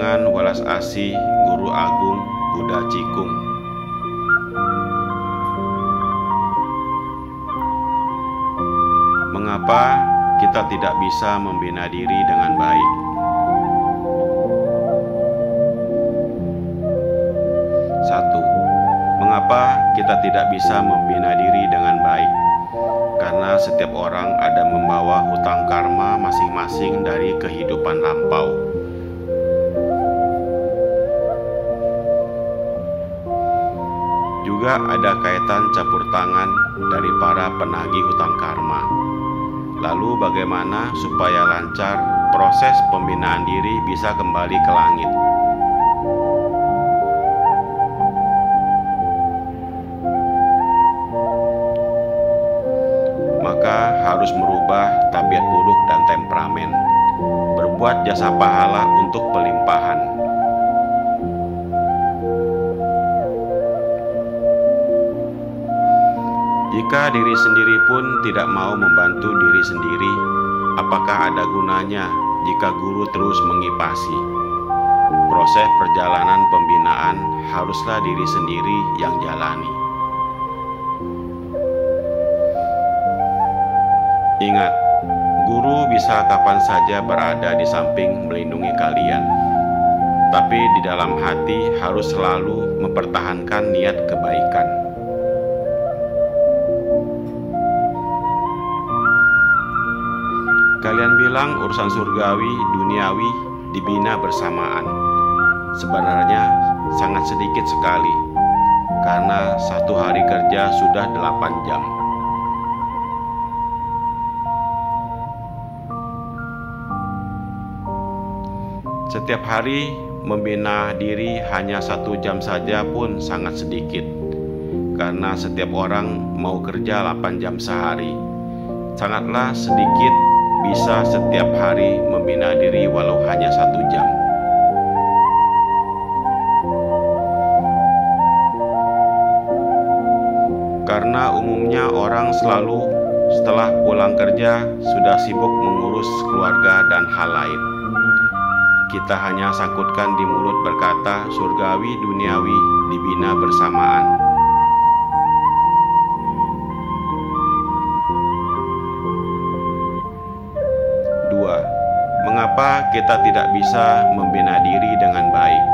Bilangan Welas Asih Guru Agung Buddha Cikung. Mengapa kita tidak bisa membina diri dengan baik? Satu, mengapa kita tidak bisa membina diri dengan baik? Karena setiap orang ada membawa hutang karma masing-masing dari kehidupan lampau. Juga ada kaitan campur tangan dari para penagih hutang karma. Lalu bagaimana supaya lancar proses pembinaan diri bisa kembali ke langit? Maka harus merubah tabiat buruk dan temperamen, berbuat jasa pahala untuk pelimpahan. Jika diri sendiri pun tidak mau membantu diri sendiri, apakah ada gunanya jika guru terus mengipasi? Proses perjalanan pembinaan haruslah diri sendiri yang jalani. Ingat, guru bisa kapan saja berada di samping melindungi kalian, tapi di dalam hati harus selalu mempertahankan niat kebaikan. Kalian bilang urusan surgawi, duniawi dibina bersamaan. Sebenarnya sangat sedikit sekali, karena satu hari kerja sudah 8 jam. Setiap hari membina diri hanya 1 jam saja pun sangat sedikit, karena setiap orang mau kerja 8 jam sehari. Sangatlah sedikit bisa setiap hari membina diri walau hanya 1 jam. Karena umumnya orang selalu setelah pulang kerja sudah sibuk mengurus keluarga dan hal lain. Kita hanya sangkutkan di mulut berkata surgawi duniawi dibina bersamaan. Dua, mengapa kita tidak bisa membina diri dengan baik?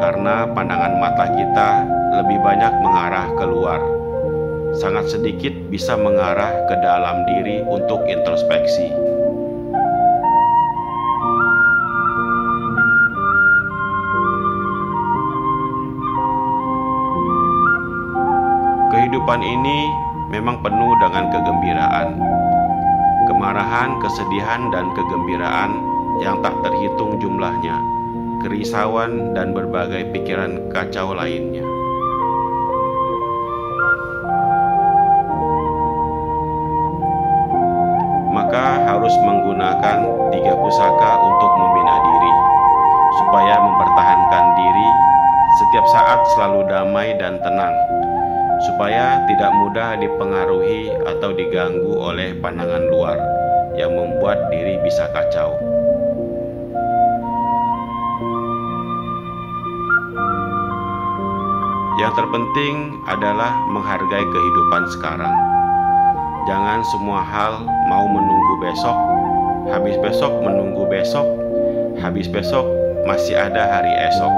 Karena pandangan mata kita lebih banyak mengarah keluar. Sangat sedikit bisa mengarah ke dalam diri untuk introspeksi. Kehidupan ini memang penuh dengan kegembiraan, kemarahan, kesedihan, dan kegembiraan yang tak terhitung jumlahnya, kerisauan, dan berbagai pikiran kacau lainnya. Maka harus menggunakan 3 pusaka untuk membina diri, supaya mempertahankan diri setiap saat selalu damai dan tenang, supaya tidak mudah dipengaruhi atau diganggu oleh pandangan luar yang membuat diri bisa kacau. Yang terpenting adalah menghargai kehidupan sekarang. Jangan semua hal mau menunggu besok, habis besok menunggu besok, habis besok masih ada hari esok.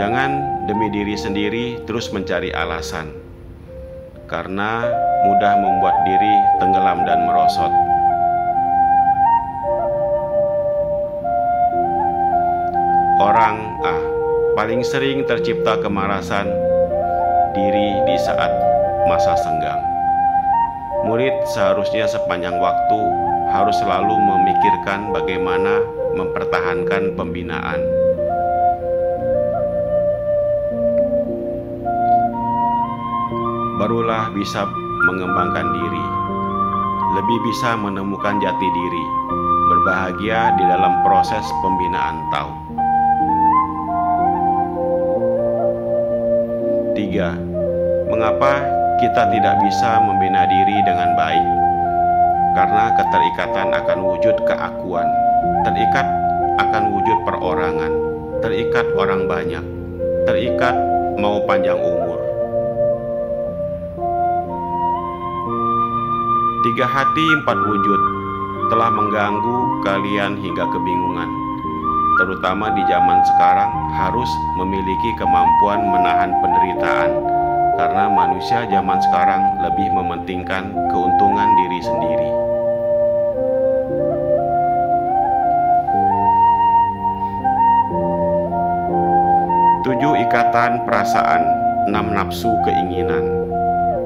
Jangan demi diri sendiri terus mencari alasan, karena mudah membuat diri tenggelam dan merosot. Orang paling sering tercipta kemarasan diri di saat masa senggang. Murid seharusnya sepanjang waktu harus selalu memikirkan bagaimana mempertahankan pembinaan. Barulah bisa mengembangkan diri, lebih bisa menemukan jati diri, berbahagia di dalam proses pembinaan Tao. 3. Mengapa kita tidak bisa membina diri dengan baik? karena keterikatan akan wujud keakuan, terikat akan wujud perorangan, terikat orang banyak, terikat mau panjang umur. 3 hati 4 wujud telah mengganggu kalian hingga kebingungan, terutama di zaman sekarang harus memiliki kemampuan menahan penderitaan, karena manusia zaman sekarang lebih mementingkan keuntungan diri sendiri. 7 ikatan perasaan, 6 nafsu keinginan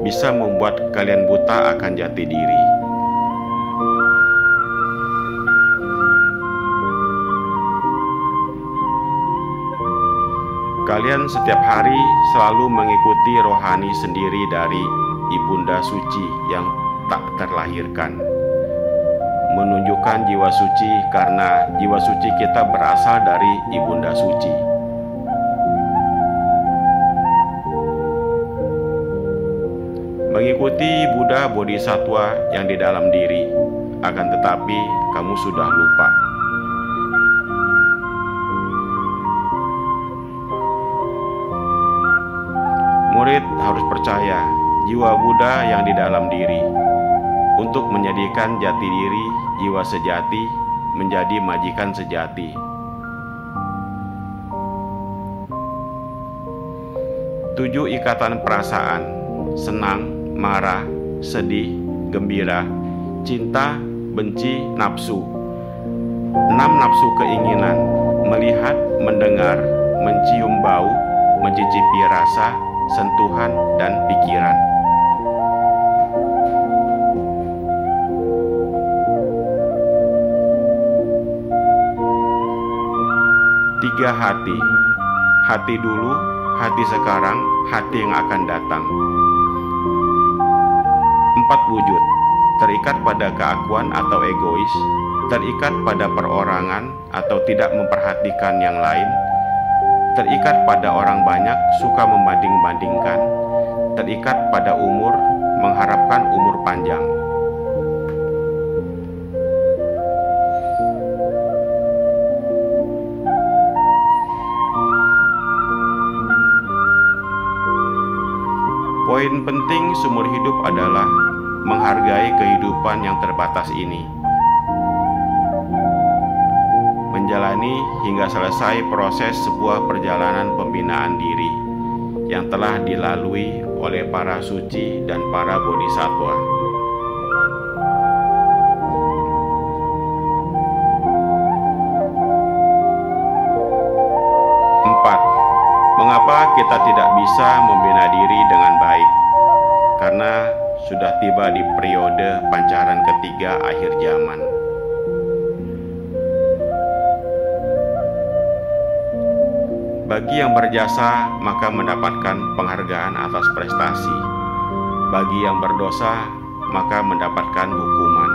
bisa membuat kalian buta akan jati diri. Kalian setiap hari selalu mengikuti rohani sendiri dari Ibunda Suci yang tak terlahirkan, menunjukkan jiwa suci karena jiwa suci kita berasal dari Ibunda Suci. Mengikuti Buddha Bodhisattva yang di dalam diri, akan tetapi kamu sudah lupa. Murid harus percaya jiwa Buddha yang di dalam diri untuk menjadikan jati diri jiwa sejati menjadi majikan sejati. 7 ikatan perasaan, senang, marah, sedih, gembira, cinta, benci, nafsu. 6 nafsu keinginan, melihat, mendengar, mencium bau, mencicipi rasa, sentuhan, dan pikiran. 3 hati, hati dulu, hati sekarang, hati yang akan datang. 4 wujud, terikat pada keakuan atau egois, terikat pada perorangan atau tidak memperhatikan yang lain, terikat pada orang banyak, suka membanding-bandingkan, terikat pada umur, mengharapkan umur panjang. Poin penting seumur hidup adalah menghargai kehidupan yang terbatas ini, menjalani hingga selesai proses sebuah perjalanan pembinaan diri yang telah dilalui oleh para suci dan para bodhisattva. 4. Mengapa kita tidak bisa membina diri dengan baik? Karena sudah tiba di periode pancaran ketiga akhir zaman. Bagi yang berjasa maka mendapatkan penghargaan atas prestasi. Bagi yang berdosa maka mendapatkan hukuman.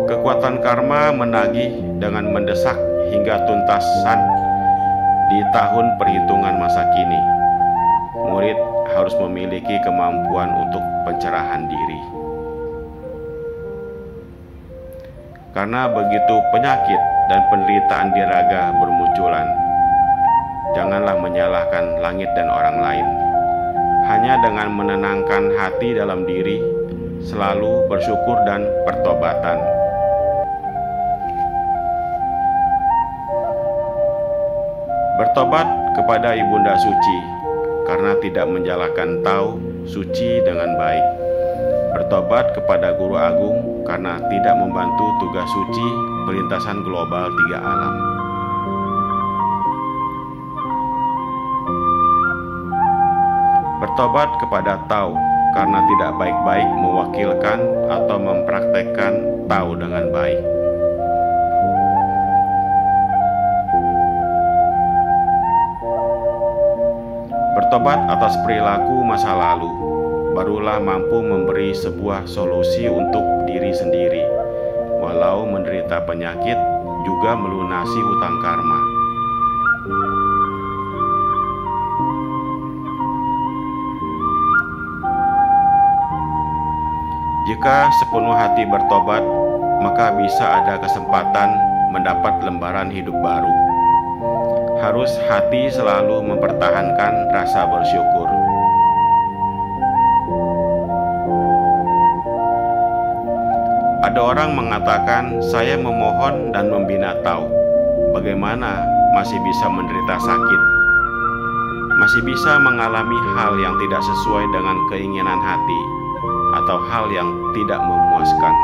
Kekuatan karma menagih dengan mendesak hingga tuntasan di tahun perhitungan masa kini. Murid harus memiliki kemampuan untuk pencerahan diri. Karena begitu penyakit dan penderitaan di raga bermunculan, janganlah menyalahkan langit dan orang lain. Hanya dengan menenangkan hati dalam diri, selalu bersyukur dan pertobatan. Bertobat kepada Ibunda Suci karena tidak menjalankan Tao Suci dengan baik. Bertobat kepada Guru Agung karena tidak membantu tugas suci pelintasan global 3 alam. Bertobat kepada Tao karena tidak baik-baik mewakilkan atau mempraktekkan Tao dengan baik. Bertobat atas perilaku masa lalu, barulah mampu memberi sebuah solusi untuk diri sendiri, walau menderita penyakit juga melunasi hutang karma. Jika sepenuh hati bertobat, maka bisa ada kesempatan mendapat lembaran hidup baru. Harus hati selalu mempertahankan rasa bersyukur. Ada orang mengatakan, saya memohon dan membina tahu. Bagaimana masih bisa menderita sakit? Masih bisa mengalami hal yang tidak sesuai dengan keinginan hati, atau hal yang tidak memuaskan.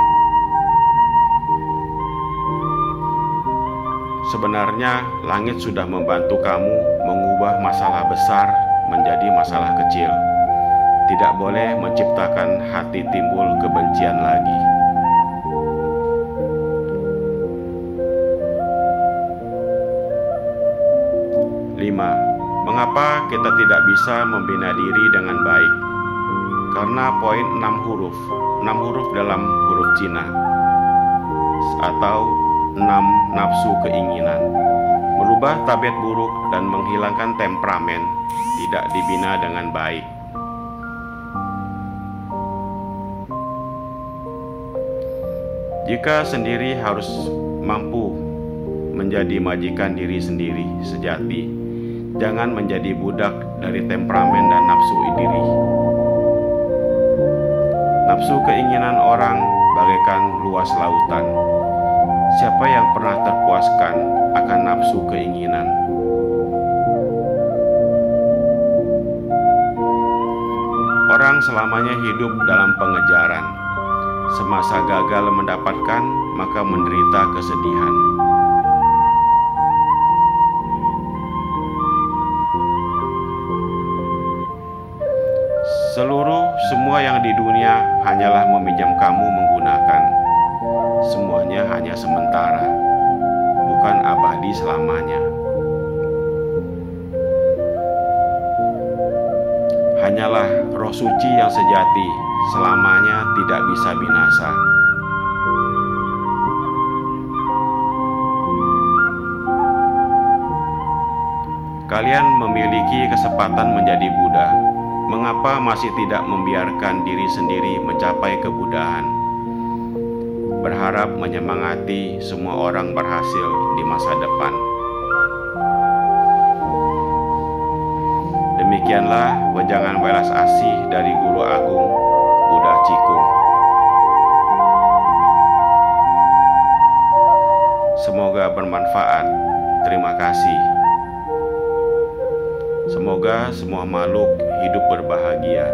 Sebenarnya langit sudah membantu kamu mengubah masalah besar menjadi masalah kecil. Tidak boleh menciptakan hati timbul kebencian lagi. 5. Mengapa kita tidak bisa membina diri dengan baik? Karena poin 6 huruf dalam huruf Cina, atau 6 nafsu keinginan. Merubah tabiat buruk dan menghilangkan temperamen tidak dibina dengan baik. Jika sendiri harus mampu menjadi majikan diri sendiri sejati, jangan menjadi budak dari temperamen dan nafsu diri. Nafsu keinginan orang bagaikan luas lautan. Siapa yang pernah terpuaskan akan nafsu keinginan? Orang selamanya hidup dalam pengejaran. Semasa gagal mendapatkan, maka menderita kesedihan. Semua yang di dunia hanyalah meminjam kamu menggunakan. Semuanya hanya sementara, bukan abadi selamanya. Hanyalah roh suci yang sejati, selamanya tidak bisa binasa. Kalian memiliki kesempatan menjadi Buddha. Mengapa masih tidak membiarkan diri sendiri mencapai kebudahan? Berharap menyemangati semua orang berhasil di masa depan. Demikianlah wejangan welas asih dari Guru Agung Buddha Cikung. Semoga bermanfaat. Terima kasih. Semoga semua makhluk hidup berbahagia.